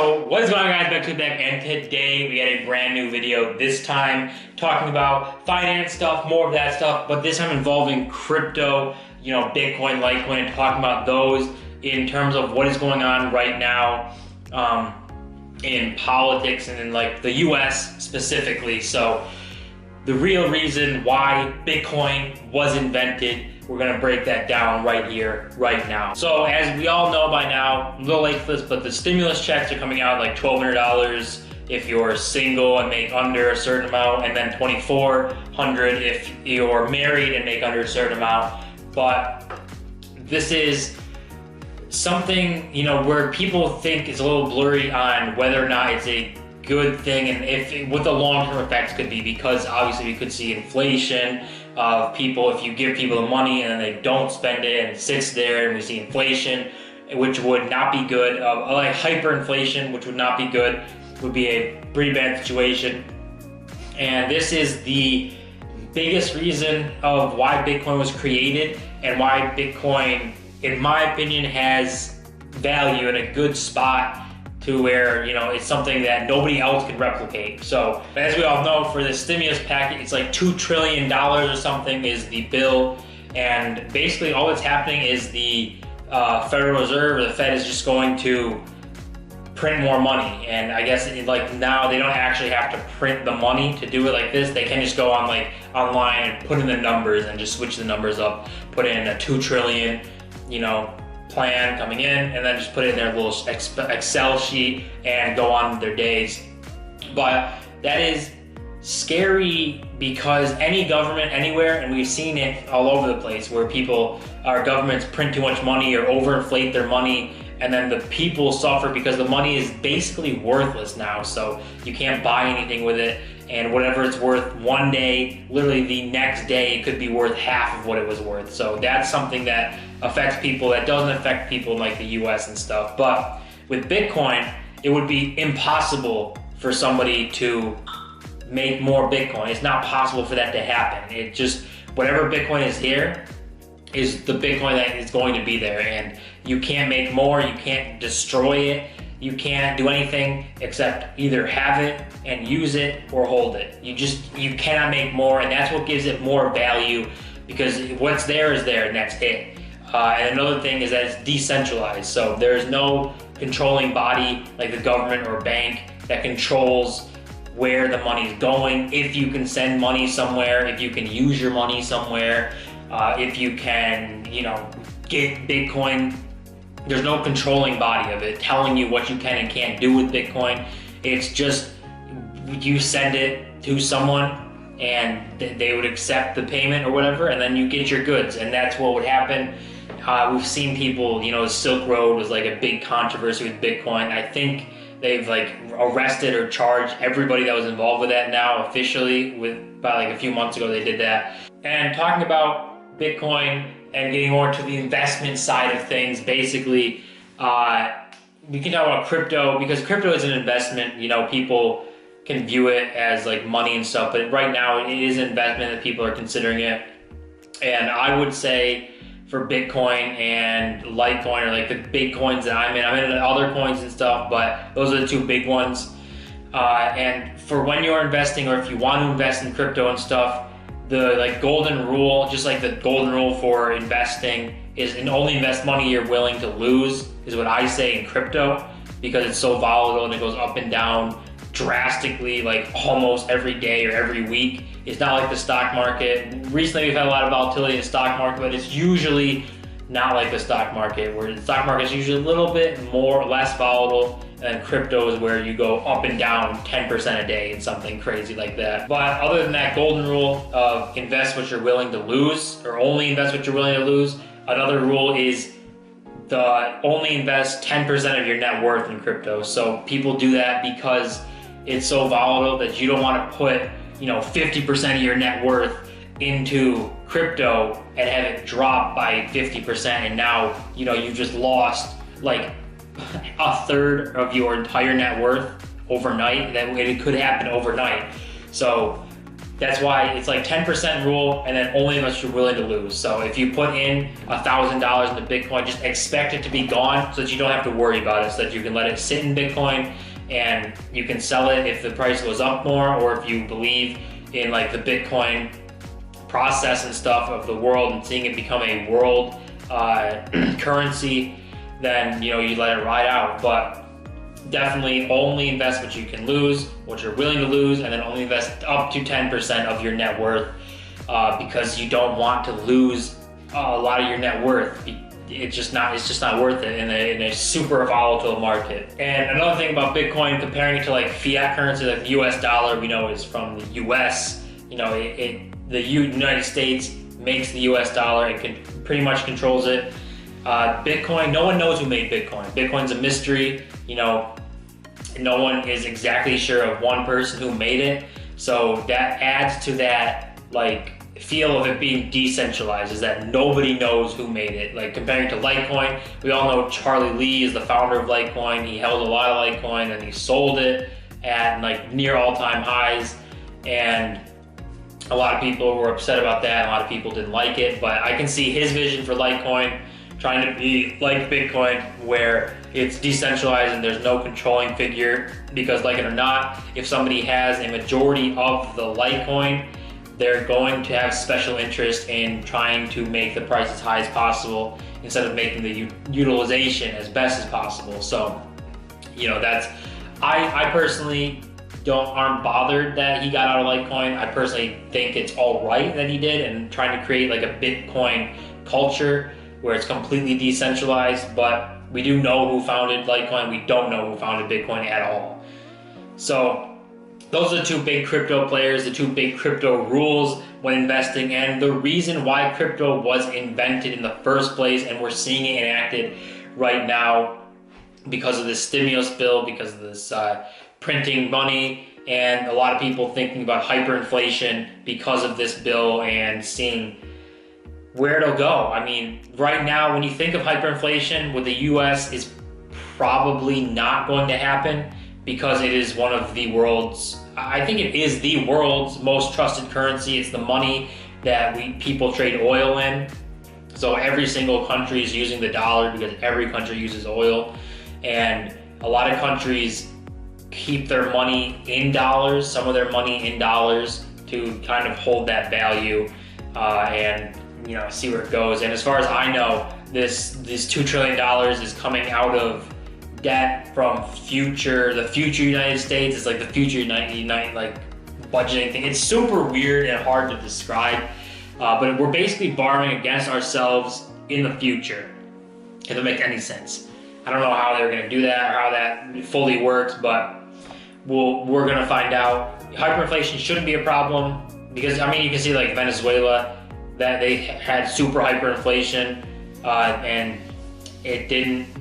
So what is going on, guys? Bexio back, and today we got a brand new video. This time talking about finance stuff, more of that stuff, but this time involving crypto, Bitcoin, Litecoin, and talking about those in terms of what is going on right now in politics and in like the US specifically. So the real reason why Bitcoin was invented, we're gonna break that down right here, right now. So as we all know by now, a little late for this, but the stimulus checks are coming out like $1,200 if you're single and make under a certain amount, and then $2,400 if you're married and make under a certain amount. But this is something, where people think is a little blurry on whether or not it's a good thing and what the long-term effects could be, because obviously we could see inflation of people. If you give people the money and then they don't spend it and it sits there, and we see inflation, which would not be good, like hyperinflation, which would not be good, would be a pretty bad situation. And this is the biggest reason of why Bitcoin was created and why Bitcoin, in my opinion, has value in a good spot to where, it's something that nobody else can replicate. So as we all know, for the stimulus package, it's like $2 trillion or something is the bill. And basically all that's happening is the Federal Reserve, or the Fed, is just going to print more money. And I guess now they don't actually have to print the money to do it like this. They can just go on online and put in the numbers and just switch the numbers up, put in a 2 trillion, plan coming in, and then just put it in their little Excel sheet and go on their days. But that is scary, because any government anywhere, and we've seen it all over the place, where our governments print too much money or overinflate their money, and then the people suffer because the money is basically worthless now. So you can't buy anything with it, and whatever it's worth one day, literally the next day it could be worth half of what it was worth. So that's something that affects people, that doesn't affect people in like the US and stuff. But with Bitcoin, it would be impossible for somebody to make more Bitcoin. It's not possible for that to happen. It just, whatever Bitcoin is here is the Bitcoin that is going to be there, and you can't make more, you can't destroy it, you can't do anything except either have it and use it or hold it. You cannot make more, and that's what gives it more value, because what's there is there, and that's it. And another thing is that it's decentralized, so there's no controlling body like the government or bank that controls where the money is going, if you can send money somewhere, if you can use your money somewhere, if you can, get Bitcoin. There's no controlling body of it telling you what you can and can't do with Bitcoin. It's just you send it to someone and they would accept the payment or whatever, and then you get your goods, and that's what would happen. We've seen people, the Silk Road was like a big controversy with Bitcoin. I think they've arrested or charged everybody that was involved with that now officially. About a few months ago they did that. And talking about Bitcoin and getting more to the investment side of things, basically, we can talk about crypto, because crypto is an investment. People can view it as money and stuff, but right now it is an investment that people are considering it. And I would say for Bitcoin and Litecoin, or the big coins that I'm in other coins and stuff, but those are the two big ones. And for when you're investing, or if you want to invest in crypto and stuff, the golden rule, just like the golden rule for investing, is only invest money you're willing to lose, is what I say in crypto, because it's so volatile and it goes up and down drastically, almost every day or every week. It's not like the stock market. Recently we've had a lot of volatility in the stock market, but it's usually not like the stock market, where the stock market is usually a little bit less volatile, and crypto is where you go up and down 10% a day and something crazy like that. But other than that golden rule of invest what you're willing to lose, or only invest what you're willing to lose, another rule is only invest 10% of your net worth in crypto. So people do that because it's so volatile that you don't want to put 50% of your net worth into crypto and have it drop by 50%, and now you've just lost a third of your entire net worth overnight. That it could happen overnight. So That's why it's like 10% rule, and then only unless you're willing to lose. So if you put in $1,000 into Bitcoin, just expect it to be gone so that you don't have to worry about it, so that you can let it sit in Bitcoin and you can sell it if the price goes up more, or if you believe in like the Bitcoin process and stuff of the world and seeing it become a world currency, then you let it ride out. But definitely only invest what you can lose, what you're willing to lose, and then only invest up to 10% of your net worth, because you don't want to lose a lot of your net worth. It's just not worth it in a super volatile market. And another thing about Bitcoin, comparing it to like fiat currency, like the US dollar, we know is from the US. The United States makes the US dollar and pretty much controls it. Bitcoin, no one knows who made Bitcoin. Bitcoin's a mystery. No one is exactly sure of one person who made it. So that adds to that like feel of it being decentralized, is that nobody knows who made it. Like comparing to Litecoin, we all know Charlie Lee is the founder of Litecoin. He held a lot of Litecoin and he sold it at like near all-time highs. And a lot of people were upset about that. A lot of people didn't like it, but I can see his vision for Litecoin trying to be like Bitcoin, where it's decentralized and there's no controlling figure, because like it or not, if somebody has a majority of the Litecoin, they're going to have special interest in trying to make the price as high as possible instead of making the utilization as best as possible. So, I personally aren't bothered that he got out of Litecoin. I personally think it's all right that he did, and trying to create like a Bitcoin culture where it's completely decentralized. But we do know who founded Litecoin. We don't know who founded Bitcoin at all. So those are the two big crypto players, the two big crypto rules when investing, and the reason why crypto was invented in the first place. And we're seeing it enacted right now because of this stimulus bill, because of this printing money, and a lot of people thinking about hyperinflation because of this bill and seeing where it'll go. I mean, right now, when you think of hyperinflation with the US, is probably not going to happen, because it is one of the world's, I think it is the world's most trusted currency. It's the money that people trade oil in. So every single country is using the dollar because every country uses oil. And a lot of countries keep their money in dollars, some of their money in dollars, to kind of hold that value and see where it goes. And as far as I know, this $2 trillion is coming out of debt from the future United States. It's like the future United like budgeting thing. It's super weird and hard to describe, but we're basically borrowing against ourselves in the future, if it makes any sense. I don't know how they're going to do that or how that fully works, but we're going to find out. Hyperinflation shouldn't be a problem, because I mean, you can see like Venezuela, that they had super hyperinflation, and it didn't.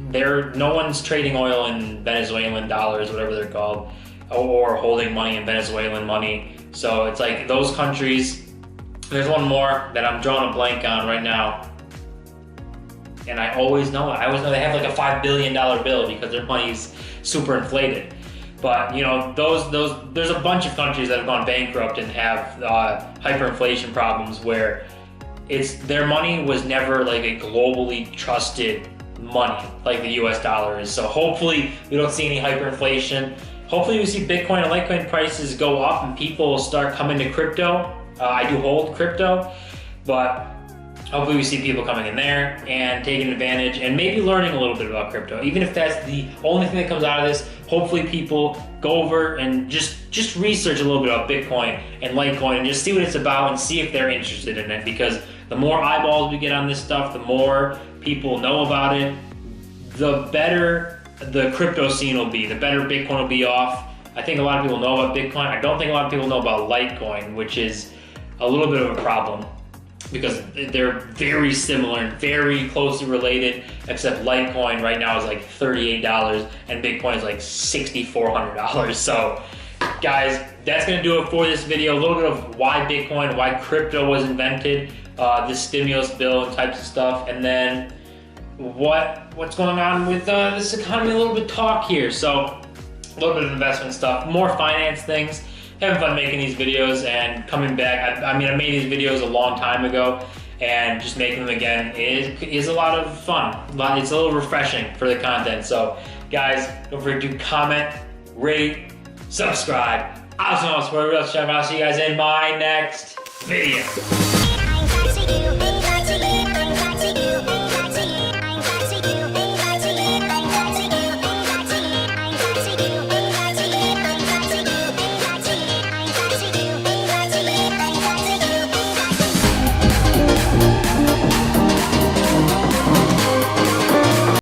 No one's trading oil in Venezuelan dollars, whatever they're called, or holding money in Venezuelan money. So it's like those countries. There's one more that I'm drawing a blank on right now, and I always know it. I always know they have like a $5 billion bill because their money's super inflated. But there's a bunch of countries that have gone bankrupt and have hyperinflation problems where their money was never like a globally trusted money like the US dollar is. So hopefully we don't see any hyperinflation. Hopefully we see Bitcoin and Litecoin prices go up and people start coming to crypto. I do hold crypto, but hopefully we see people coming in there and taking advantage and maybe learning a little bit about crypto. Even if that's the only thing that comes out of this, hopefully people go over and just research a little bit about Bitcoin and Litecoin and just see what it's about and see if they're interested in it. Because the more eyeballs we get on this stuff, the more people know about it, the better the crypto scene will be, the better Bitcoin will be off. I think a lot of people know about Bitcoin. I don't think a lot of people know about Litecoin, which is a little bit of a problem because they're very similar and very closely related, except Litecoin right now is like $38 and Bitcoin is like $6,400. So guys, that's gonna do it for this video. A little bit of why Bitcoin, why crypto was invented, the stimulus bill and types of stuff, and then what's going on with this economy, a little bit talk here. So a little bit of investment stuff, more finance things. having fun making these videos and coming back. I mean, I made these videos a long time ago, and just making them again is a lot of fun. It's a little refreshing for the content. So guys, don't forget to comment, rate, subscribe. I'll see you guys in my next video.